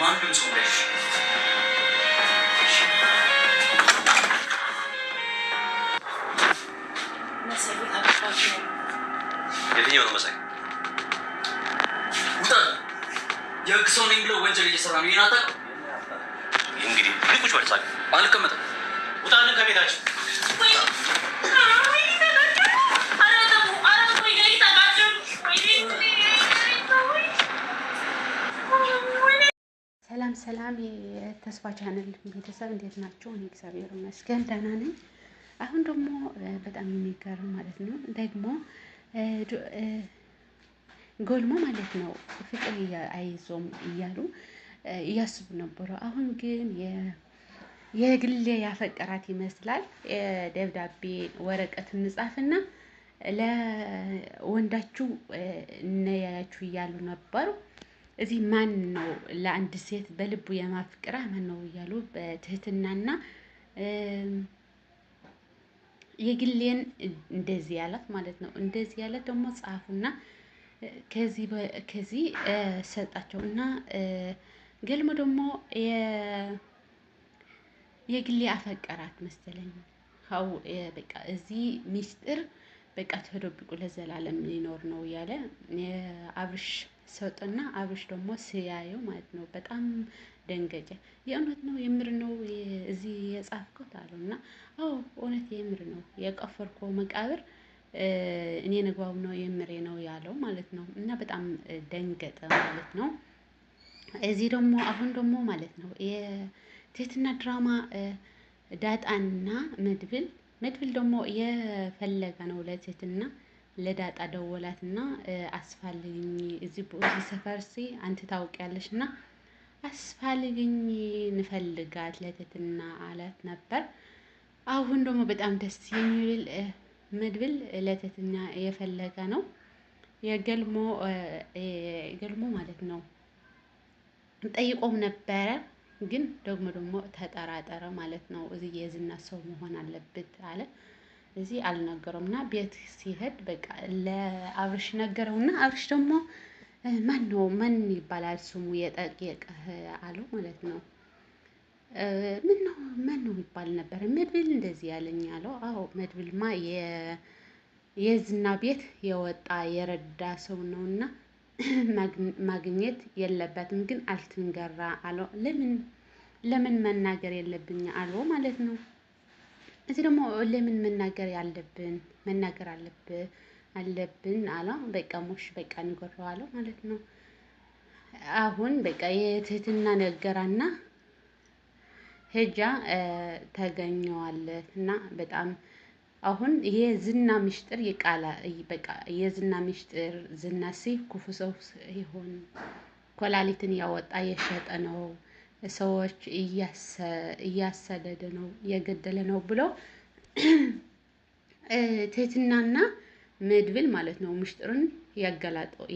ማንም ሰው ላይ የትኛው ነው መሳይ? ውጣ! የህግ ሰው ነኝ ብለው ወንጀል እየሰራ ነው። ይሄን አታውቅም? እንግዲህ ልቁጭ በል ሳቅ። አልቀመጥም። ውጣልን ከቤታችን። ሰላም ሰላም፣ የተስፋ ቻናል ቤተሰብ እንዴት ናቸው? እኔ እግዚአብሔር ይመስገን ደህና ነኝ። አሁን ደግሞ በጣም የሚገርም ማለት ነው ደግሞ ጎልሞ ማለት ነው ፍቅር አይዞም እያሉ እያስቡ ነበሩ። አሁን ግን የግሌ ያፈቀራት ይመስላል። ደብዳቤ ወረቀት እንጻፍና ለወንዳችሁ እነያያችሁ እያሉ ነበሩ። እዚህ ማን ነው ለአንድ ሴት በልቡ የማፍቅራ ማን ነው እያሉ በትህትናና የግሌን እንደዚህ ያላት ማለት ነው። እንደዚህ ያላት ደግሞ ጻፉና ከዚህ ሰጣቸው እና ገልሞ ደግሞ የግሌ አፈቀራት መሰለኝ። አው በቃ እዚህ ሚስጥር በቃ ተደብቆ ለዘላለም ሊኖር ነው እያለ አብርሽ ሰውጥና አብርሽ ደግሞ ሲያየው ማለት ነው በጣም ደንገጨ። የእውነት ነው የምር ነው እዚህ የጻፍኩት አለውና አዎ እውነት የምር ነው የቆፈርከው መቃብር እኔ ንግባው ነው የምሬ ነው ያለው ማለት ነው። እና በጣም ደንገጠ ማለት ነው። እዚህ ደግሞ አሁን ደግሞ ማለት ነው የትህትና ድራማ ዳጣና መድብል ደግሞ የፈለገ ነው ለትህትና ለዳጣ ደወላትና አስፋልግኝ እዚህ ሰፈር አንተ ታውቂያለሽና አስፋልግኝ እንፈልጋት ለትህትና አላት ነበር። አሁን ደግሞ በጣም ደስ የሚል መድብል ለትህትና የፈለገ ነው የገልሞ ማለት ነው። ጠይቆም ነበረ ግን ደግሞ ተጠራጠረ ማለት ነው። እዚህ የዝና ሰው መሆን አለበት አለ። እዚህ አልነገረውምና ቤት ሲሄድ በቃ ለአብርሽ ነገረውና አብርሽ ደግሞ ማን ይባላል ስሙ የጠየቀህ አለው ማለት ነው። ማን ነው ይባል ነበር መድብል እንደዚህ ያለኝ አለው። አዎ መድብልማ የዝና ቤት የወጣ የረዳ ሰው ነውና ማግኘት የለበትም ግን አልትንገራ አለው። ለምን መናገር የለብኝ አለው ማለት ነው። እዚህ ደግሞ ለምን መናገር አለብን አለ። በቃ ሙሽ በቃ እንገረዋለሁ ማለት ነው። አሁን በቃ የትህትና ነገራና ሄጃ ተገኘዋለት እና በጣም አሁን የዝና ምስጢር በቃ የዝና ምስጢር ዝና ክፉ ሰው ይሆን ኮላሊትን ያወጣ የሸጠ ነው ሰዎች እያሰደደ ነው የገደለ ነው ብሎ ትህትናና መድብል ማለት ነው ምስጢሩን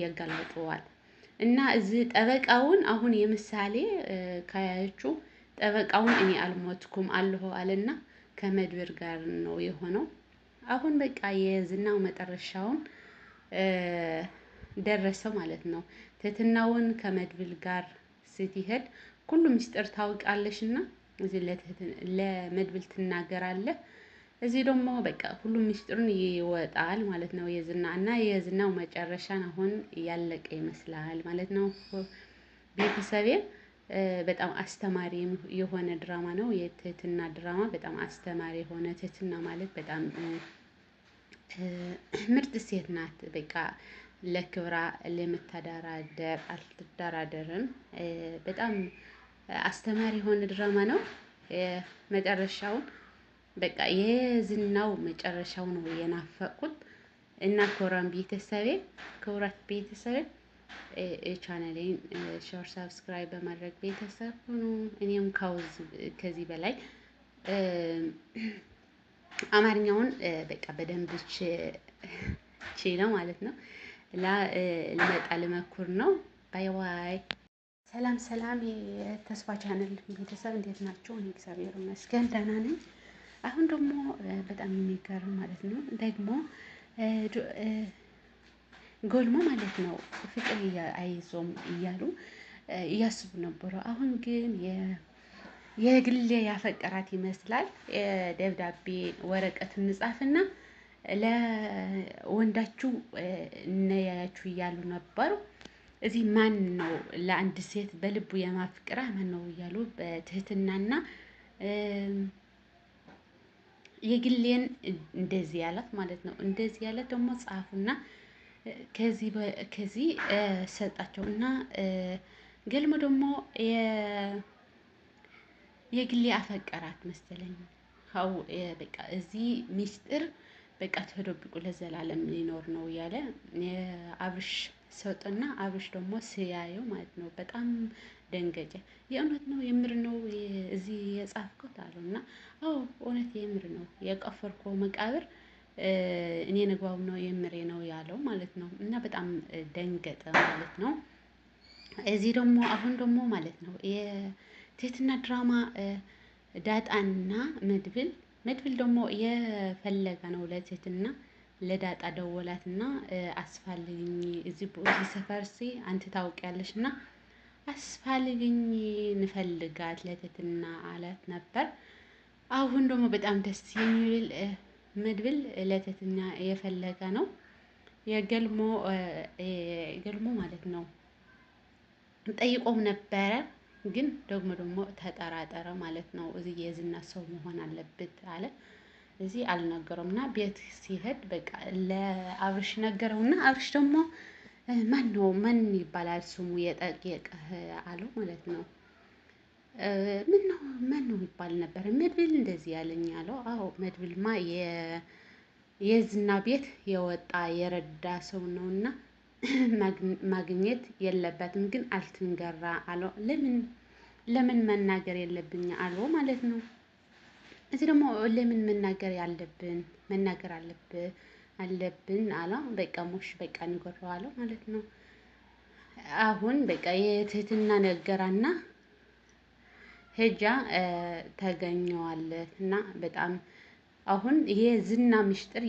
ያጋላጠዋል። እና እዚህ ጠበቃውን አሁን የምሳሌ ካያችሁ ጠበቃውን እኔ አልሞትኩም አለሁ አለና ከመድብል ጋር ነው የሆነው። አሁን በቃ የዝናው መጨረሻውን ደረሰው ማለት ነው። ትህትናውን ከመድብል ጋር ስትሄድ ሁሉ ምስጢር ታውቃለሽና እዚህ ለመድብል ትናገራለህ። እዚህ ደግሞ በቃ ሁሉ ምስጢሩን ይወጣል ማለት ነው። የዝናው መጨረሻን አሁን ያለቀ ይመስላል ማለት ነው። ቤተሰቤ በጣም አስተማሪ የሆነ ድራማ ነው። የትህትና ድራማ በጣም አስተማሪ የሆነ ትህትና ማለት በጣም ምርጥ ሴት ናት። በቃ ለክብራ ለመተዳደር አልተደራደርም። በጣም አስተማሪ የሆነ ድራማ ነው። መጨረሻውን በቃ የዝናው መጨረሻው ነው የናፈቁት እና ክብራት ቤተሰቤ ቻናሌን ሼር ሰብስክራይብ በማድረግ ቤተሰብ ሁኑ። እኔም ከዚህ በላይ አማርኛውን በቃ በደንብ ነው ማለት ነው። ልመጣ ልመኩር ነው። ባይ ባይ። ሰላም የተስፋ ቻናል ቤተሰብ እንዴት ናቸው? እኔ እግዚአብሔር ይመስገን ደህና ነኝ። አሁን ደግሞ በጣም የሚገርም ማለት ነው ደግሞ ጎልሞ ማለት ነው ፍቅር አይዞም እያሉ እያስቡ ነበሩ። አሁን ግን የግሌ ያፈቀራት ይመስላል። ደብዳቤ ወረቀት እንጻፍና ለወንዳችሁ እነያያችሁ እያሉ ነበሩ። እዚህ ማን ነው ለአንድ ሴት በልቡ የማፍቅራ ማን ነው እያሉ በትህትናና የግሌን እንደዚህ ያላት ማለት ነው። እንደዚህ ያላት ደግሞ ጻፉና ከዚህ ሰጣቸው እና ገልሞ ደግሞ የግሌ አፈቀራት መሰለኝ። አው በቃ እዚህ ሚስጥር በቃ ተደብቆ ለዘላለም ሊኖር ነው እያለ አብርሽ ሰውጥና አብርሽ ደግሞ ሲያየው ማለት ነው በጣም ደንገጨ። የእውነት ነው የምር ነው እዚህ የጻፍኩት አለው እና አዎ እውነት የምር ነው የቆፈርከው መቃብር እኔ ንግባው ነው የምሬ ነው ያለው ማለት ነው። እና በጣም ደንገጠ ማለት ነው። እዚህ ደግሞ አሁን ደግሞ ማለት ነው የትህትና ድራማ ዳጣና መድብል ደግሞ የፈለገ ነው ለትህትና ለዳጣ ደወላትና አስፋልግኝ እዚህ ሰፈር አንቺ ታውቂያለሽ እና አስፋልግኝ እንፈልጋት ለትህትና አላት ነበር። አሁን ደግሞ በጣም ደስ የሚል መድብል ለትህትና የፈለገ ነው የገልሞ ማለት ነው። ጠይቆም ነበረ ግን ደግሞ ተጠራጠረ ማለት ነው። እዚህ የዝና ሰው መሆን አለበት አለ። እዚህ አልነገረውም እና ቤት ሲሄድ በቃ ለአብርሽ ነገረውና አብርሽ ደግሞ ማን ይባላል ስሙ የጠየቀህ አለው ማለት ነው። ማን ነው ይባል ነበር መድብል እንደዚህ ያለኝ አለው። አዎ መድብልማ የዝና ቤት የወጣ የረዳ ሰው ነውና ማግኘት የለበትም ግን አልትንገራ አለው። ለምን መናገር የለብኝ አለው ማለት ነው። እዚህ ደግሞ ለምን መናገር አለብን አለ። በቃ ሙሽ በቃ እንጎረዋለሁ ማለት ነው። አሁን በቃ የትህትና ነገራና ሄጃ ተገኘዋለት እና በጣም አሁን የዝና ምስጢር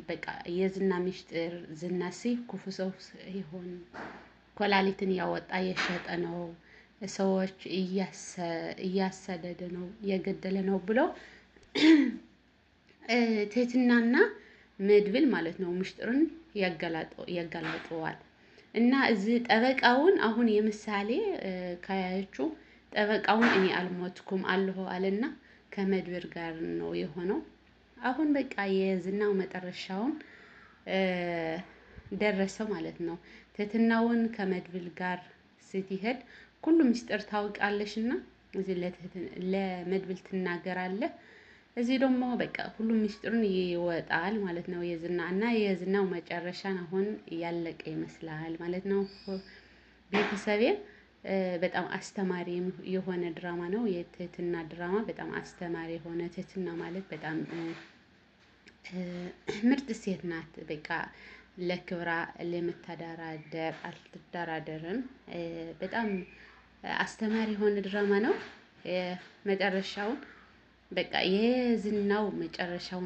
በቃ የዝና ምስጢር ዝና ክፉ ሰው ይሆን ኮላሊትን ያወጣ የሸጠ ነው ሰዎች እያሰደደ ነው የገደለ ነው ብሎ ትህትናና መድብል ማለት ነው ምስጢሩን ያጋላጠዋል። እና እዚህ ጠበቃውን አሁን የምሳሌ ካያችሁ ጠበቃውን እኔ አልሞትኩም አለሁ አለና ከመድብል ጋር ነው የሆነው። አሁን በቃ የዝናው መጨረሻውን ደረሰ ማለት ነው። ትህትናውን ከመድብል ጋር ስትሄድ ሁሉ ምስጢር ታውቃለሽና እዚህ ለመድብል ትናገራለህ። እዚህ ደግሞ በቃ ሁሉም ምስጢሩን ይወጣል ማለት ነው። የዝናው መጨረሻን አሁን ያለቀ ይመስላል ማለት ነው። ቤተሰቤ በጣም አስተማሪ የሆነ ድራማ ነው። የትህትና ድራማ በጣም አስተማሪ የሆነ ትህትና ማለት በጣም ምርጥ ሴት ናት። በቃ ለክብራ ለመተዳደር አልትደራደርም። በጣም አስተማሪ የሆነ ድራማ ነው። መጨረሻውን በቃ የዝናው መጨረሻውን